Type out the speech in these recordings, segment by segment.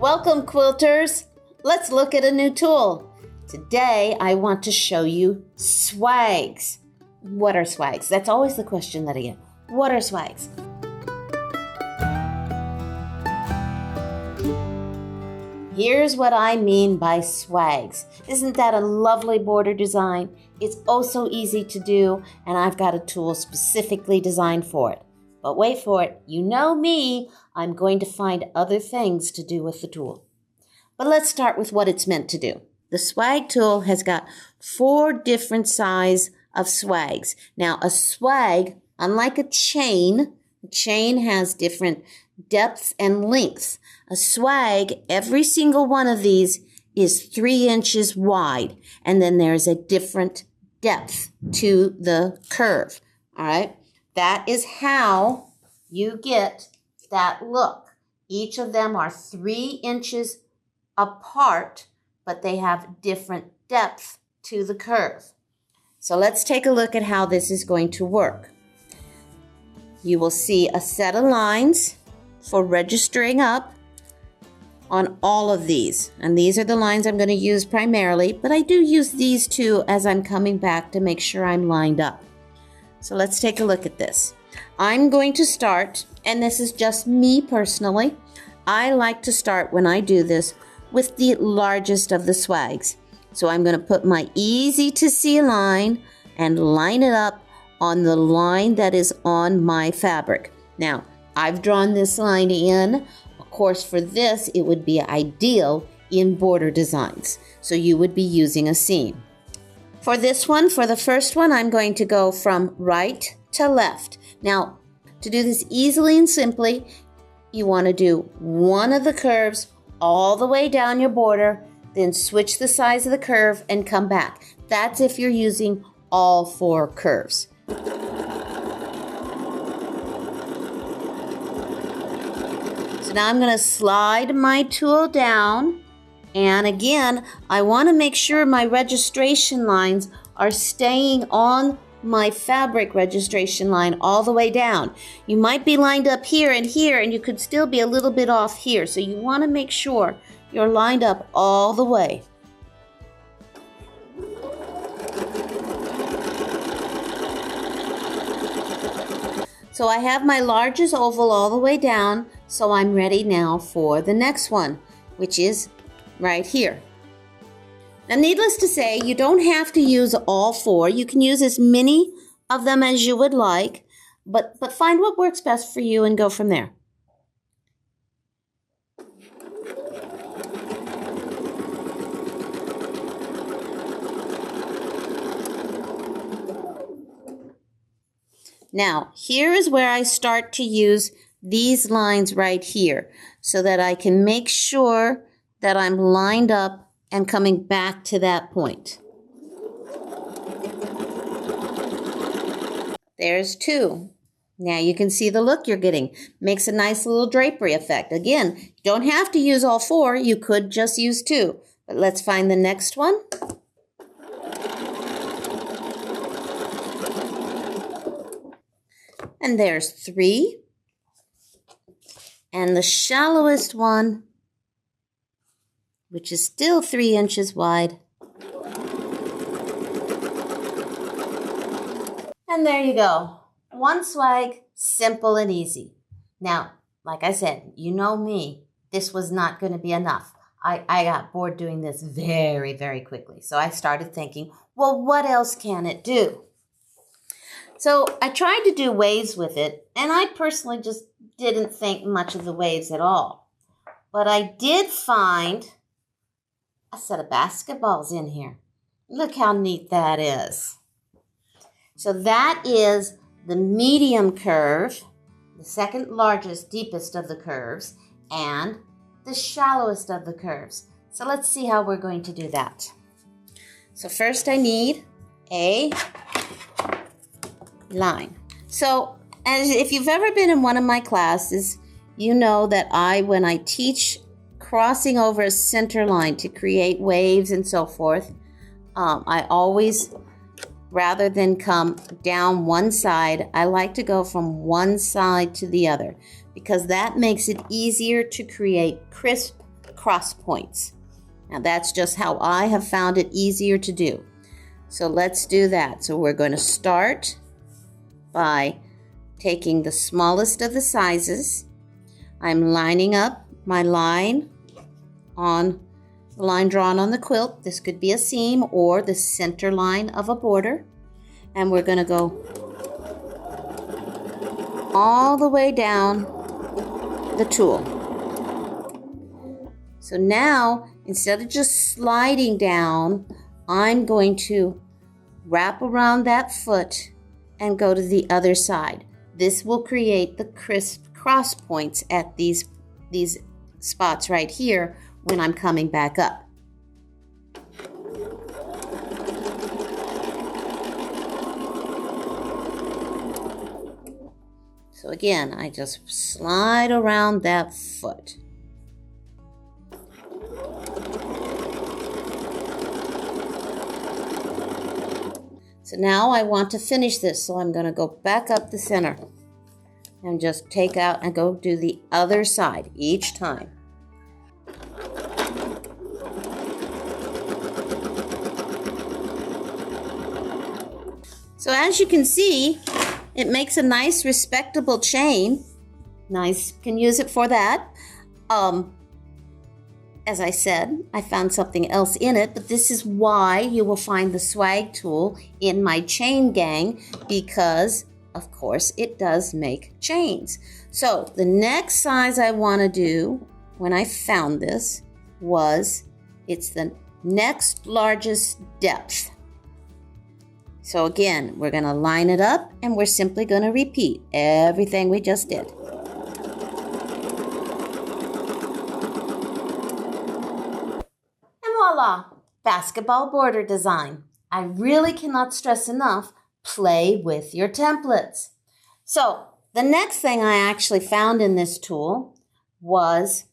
Welcome, quilters! Let's look at a new tool. Today, I want to show you swags. What are swags? That's always the question that I get. What are swags? Here's what I mean by swags. Isn't that a lovely border design? It's oh so easy to do, and I've got a tool specifically designed for it. But wait for it, you know me, I'm going to find other things to do with the tool. But let's start with what it's meant to do. The swag tool has got 4 different sizes of swags. Now, a swag, unlike a chain has different depths and lengths. A swag, every single one of these is 3 inches wide, and then there's a different depth to the curve. All right, that is how you get that look. Each of them are 3 inches apart, but they have different depth to the curve. So let's take a look at how this is going to work. You will see a set of lines for registering up on all of these. And these are the lines I'm going to use primarily, but I do use these too as I'm coming back to make sure I'm lined up. So let's take a look at this. I'm going to start, and this is just me personally, I like to start when I do this with the largest of the swags. So I'm going to put my easy to see line and line it up on the line that is on my fabric. Now, I've drawn this line in. Of course, for this, it would be ideal in border designs. So you would be using a seam. For this one, for the first one, I'm going to go from right to left. Now, to do this easily and simply, you want to do one of the curves all the way down your border, then switch the size of the curve and come back. That's if you're using all 4 curves. So now I'm going to slide my tool down, and again, I want to make sure my registration lines are staying on my fabric registration line all the way down. You might be lined up here, and you could still be a little bit off here. So you want to make sure you're lined up all the way. So I have my largest oval all the way down, so I'm ready now for the next one, which is right here. Now, needless to say, you don't have to use all 4. You can use as many of them as you would like, but find what works best for you and go from there. Now, here is where I start to use these lines right here so that I can make sure that I'm lined up and coming back to that point. There's 2. Now you can see the look you're getting. Makes a nice little drapery effect. Again, you don't have to use all 4. You could just use 2. But let's find the next one. And there's 3. And the shallowest one, which is still 3 inches wide. And there you go. 1 swag, simple and easy. Now, like I said, you know me, this was not going to be enough. I got bored doing this very, very quickly. So I started thinking, well, what else can it do? So I tried to do waves with it, and I personally just didn't think much of the waves at all. But I did find a set of basketballs in here. Look how neat that is. So that is the medium curve, the second largest, deepest of the curves, and the shallowest of the curves. So let's see how we're going to do that. So first I need a line. So as if you've ever been in one of my classes, you know that when I teach crossing over a center line to create waves and so forth, I always, rather than come down one side, I like to go from one side to the other because that makes it easier to create crisp cross points. Now that's just how I have found it easier to do. So let's do that. So we're going to start by taking the smallest of the sizes. I'm lining up my line on the line drawn on the quilt. This could be a seam or the center line of a border. And we're going to go all the way down the tulle. So now, instead of just sliding down, I'm going to wrap around that foot and go to the other side. This will create the crisp cross points at these spots right here when I'm coming back up. So again, I just slide around that foot. So now I want to finish this, so I'm going to go back up the center and just take out and go do the other side each time. So as you can see, it makes a nice respectable chain. Nice, can use it for that. As I said, I found something else in it, but this is why you will find the swag tool in my chain gang, because of course it does make chains. So the next size I want to do when I found this was, it's the next largest depth. So again, we're going to line it up and we're simply going to repeat everything we just did. Voila, basketball border design. I really cannot stress enough, play with your templates. So the next thing I actually found in this tool was,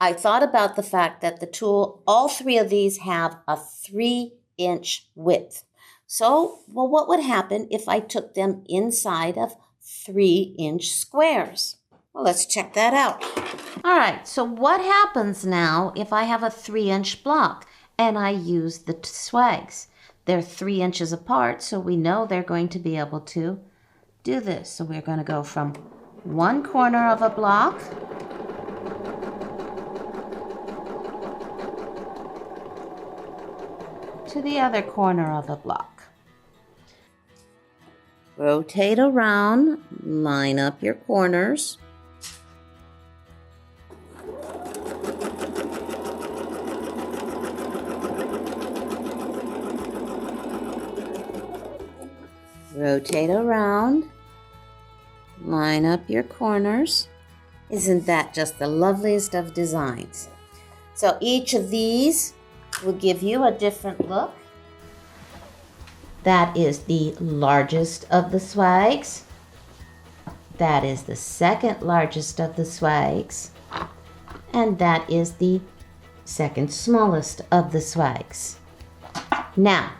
I thought about the fact that the tool, all three of these have a 3-inch width. So, well, what would happen if I took them inside of 3-inch squares? Well, let's check that out. All right, so what happens now if I have a 3-inch block and I use the swags? They're 3 inches apart, so we know they're going to be able to do this. So we're going to go from one corner of a block to the other corner of a block. Rotate around, line up your corners. Rotate around, line up your corners. Isn't that just the loveliest of designs? So each of these will give you a different look. That is the largest of the swags. That is the second largest of the swags. And that is the second smallest of the swags. Now,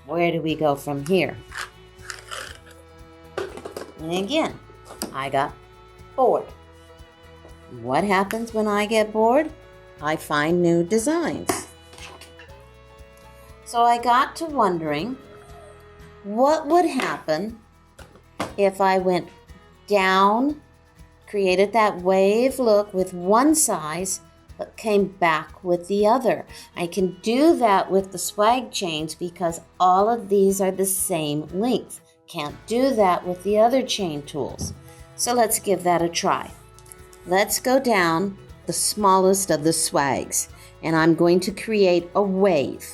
where do we go from here? And again, I got bored. What happens when I get bored? I find new designs. So I got to wondering, what would happen if I went down, created that wave look with one size, but came back with the other. I can do that with the swag chains because all of these are the same length. Can't do that with the other chain tools. So let's give that a try. Let's go down the smallest of the swags, and I'm going to create a wave.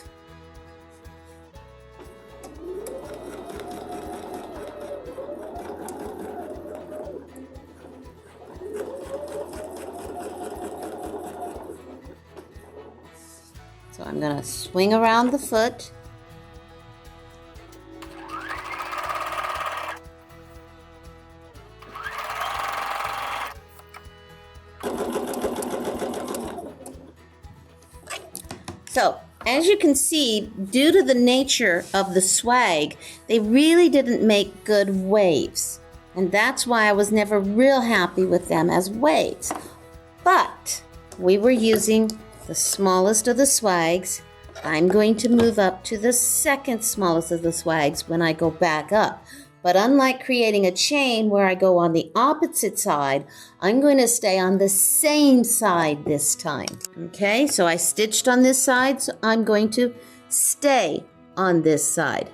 So I'm going to swing around the foot. So, as you can see, due to the nature of the swag, they really didn't make good waves. And that's why I was never real happy with them as waves. But we were using the smallest of the swags. I'm going to move up to the second smallest of the swags when I go back up. But unlike creating a chain where I go on the opposite side, I'm going to stay on the same side this time. Okay, so I stitched on this side, so I'm going to stay on this side.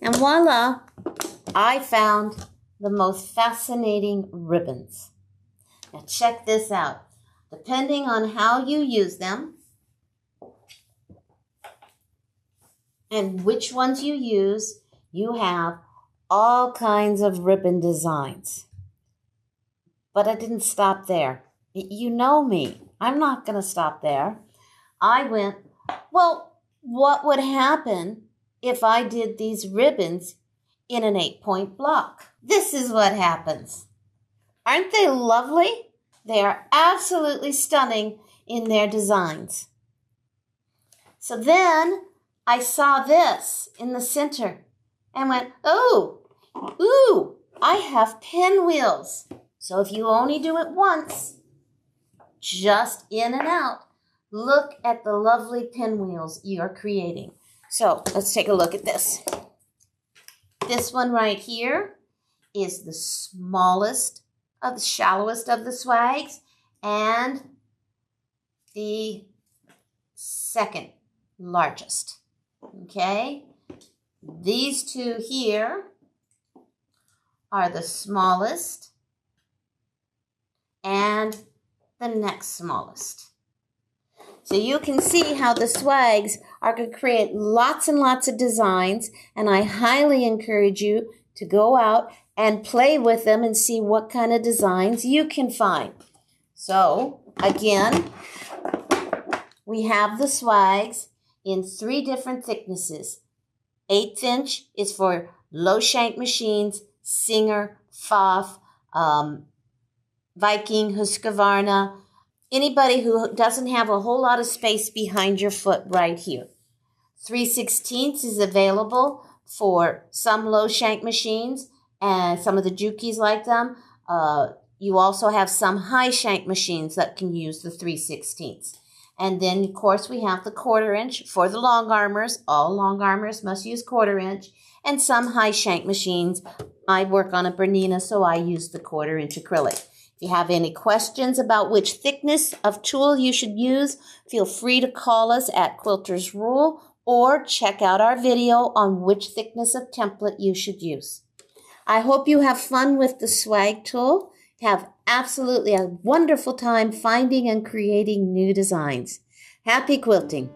And voila, I found the most fascinating ribbons. Now check this out. Depending on how you use them and which ones you use, you have all kinds of ribbon designs. But I didn't stop there. You know me. I'm not going to stop there. I went, well, what would happen if I did these ribbons in an 8-point block? This is what happens. Aren't they lovely? They are absolutely stunning in their designs. So then I saw this in the center and went, ooh, I have pinwheels. So if you only do it once, just in and out, look at the lovely pinwheels you're creating. So let's take a look at this. This one right here is the smallest of the shallowest of the swags and the second largest. Okay, these two here are the smallest and the next smallest. So you can see how the swags are going to create lots and lots of designs, and I highly encourage you to go out and play with them and see what kind of designs you can find. So again, we have the swags in 3 different thicknesses. 1/8 inch is for low shank machines, Singer, Pfaff, Viking, Husqvarna, anybody who doesn't have a whole lot of space behind your foot right here. 3/16 is available for some low shank machines and some of the Jukies like them. You also have some high shank machines that can use the 3/16. And then, of course, we have the 1/4 inch for the long armors. All long armors must use 1/4 inch. And some high shank machines. I work on a Bernina, so I use the 1/4 inch acrylic. If you have any questions about which thickness of tool you should use, feel free to call us at Quilter's Rule or check out our video on which thickness of template you should use. I hope you have fun with the swag tool. Have absolutely a wonderful time finding and creating new designs. Happy quilting!